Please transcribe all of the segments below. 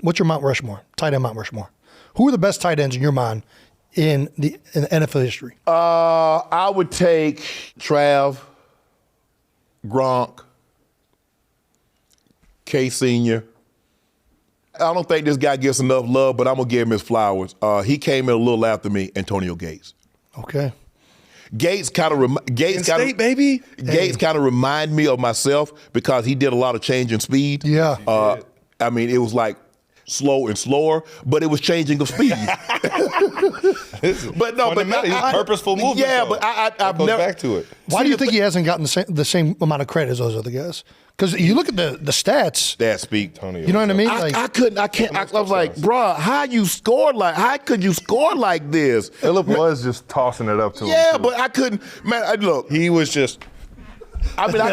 what's your Mount Rushmore? Tight end Mount Rushmore. Who are the best tight ends in your mind in the NFL history? I would take Trav, Gronk, K Senior. I don't think this guy gets enough love, but I'm gonna give him his flowers. He came in a little after me, Antonio Gates. Okay. Gates kind of remind me of myself because he did a lot of change in speed. Yeah. I mean, it was like slow and slower, but it was changing of speed. But purposeful movement. Yeah, but I've goes never back to it. Why do you think he hasn't gotten the same amount of credit as those other guys? Because you look at the stats. That speak, Tony. You know what I mean? I was like, bro, how could you score like this? Phillip was just tossing it up to him. Yeah, but I couldn't. Man, look, He was just. I mean, I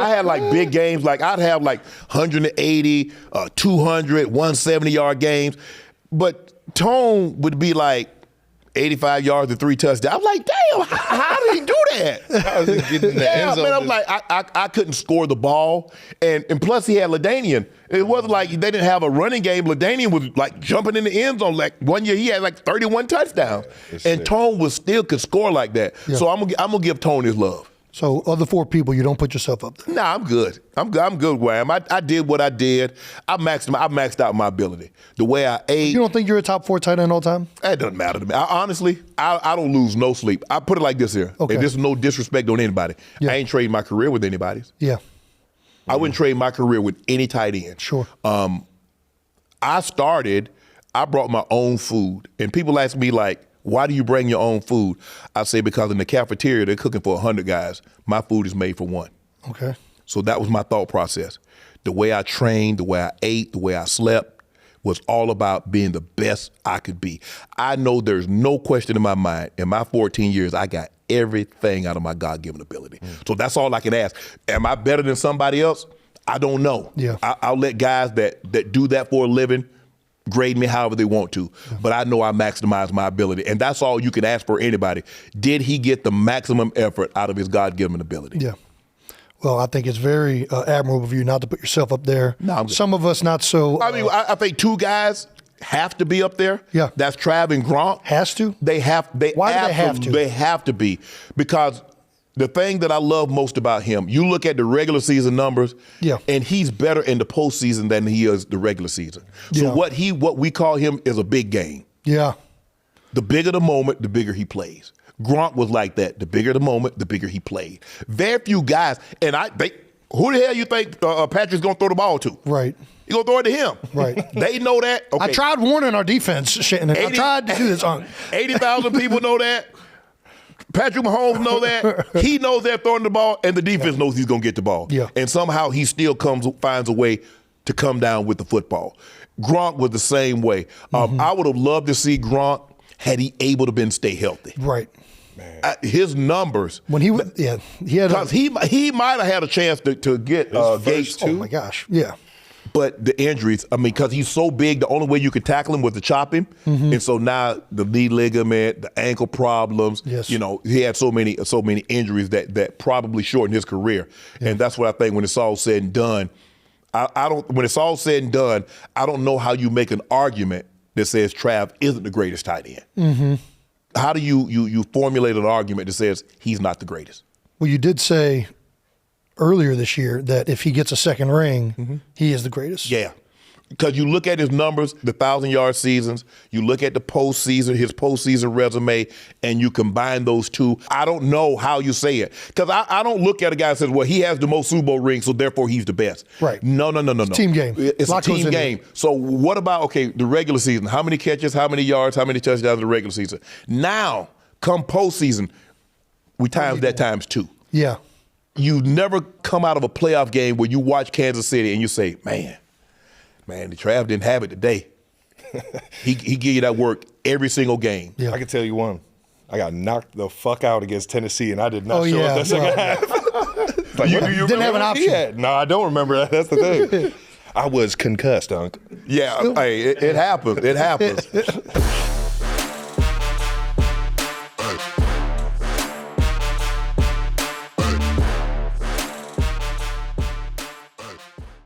had like big games. Like I'd have like 180, 200, 170-yard games. But Tone would be like 85 yards and 3 touchdowns. I'm like, damn, how did he do that? How was he getting in the end zone? Man, I'm like, I couldn't score the ball. And plus he had LaDainian. It wasn't like they didn't have a running game. LaDainian was like jumping in the end zone. Like one year he had like 31 touchdowns. And Tone could score like that. Yeah. So I'm gonna give Tone his love. So of the 4 people, you don't put yourself up there? Nah, I'm good. I'm good where I am. I did what I did. I maxed out my ability. The way I ate. You don't think you're a top 4 tight end all time? It doesn't matter to me. Honestly, I don't lose no sleep. I put it like this here. Okay. If there's no disrespect on anybody. Yeah. I ain't trading my career with anybody. Yeah. I wouldn't trade my career with any tight end. Sure. I brought my own food. And people ask me like, why do you bring your own food? I say because in the cafeteria, they're cooking for 100 guys. My food is made for 1. Okay. So that was my thought process. The way I trained, the way I ate, the way I slept was all about being the best I could be. I know there's no question in my mind. In my 14 years, I got everything out of my God-given ability. So that's all I can ask. Am I better than somebody else? I don't know. Yeah. I'll let guys that do that for a living grade me however they want to, but I know I maximize my ability, and that's all you can ask for anybody. Did he get the maximum effort out of his God-given ability? Yeah. Well, I think it's very admirable of you not to put yourself up there. No, some of us not so. I mean, I think 2 guys have to be up there. Yeah. That's Trav and Gronk. Has to? Why do they have to? They have to be, because the thing that I love most about him, you look at the regular season numbers, and he's better in the postseason than he is the regular season. So what we call him is a big game. Yeah. The bigger the moment, the bigger he plays. Gronk was like that. The bigger the moment, the bigger he played. Very few guys, and who the hell you think Patrick's gonna throw the ball to? Right. You gonna throw it to him? Right. They know that. Okay. I tried warning our defense, Shannon. I tried to do this on 80,000 people know that. Patrick Mahomes know that. He knows they're throwing the ball, and the defense knows he's going to get the ball. Yeah. And somehow he still finds a way to come down with the football. Gronk was the same way. I would have loved to see Gronk had he able to stay healthy. Right. His numbers. When he had because he might have had a chance to get Gates too. Oh my gosh. Yeah. But the injuries, I mean, because he's so big, the only way you could tackle him was to chop him. And so now the knee ligament, the ankle problems, he had so many injuries that probably shortened his career. Yeah. And that's what I think when it's all said and done. When it's all said and done, I don't know how you make an argument that says Trav isn't the greatest tight end. How do you formulate an argument that says he's not the greatest? Well, you did say earlier this year that if he gets a second ring, he is the greatest. Yeah. Because you look at his numbers, the 1,000-yard seasons, you look at his postseason resume, and you combine those two. I don't know how you say it. Because I don't look at a guy that says, well, he has the most Super Bowl rings, so therefore he's the best. Right. No. It's a team game. It's a team game. So what about, the regular season? How many catches, how many yards, how many touchdowns in the regular season? Now, come postseason, we times that times 2. Yeah. You never come out of a playoff game where you watch Kansas City and you say, man, the Trav didn't have it today. he give you that work every single game. Yeah. I can tell you one. I got knocked the fuck out against Tennessee, and I did not show up that second half. You didn't have an option. No, I don't remember that. That's the thing. I was concussed, Unc. Yeah, hey, it happens. It happens.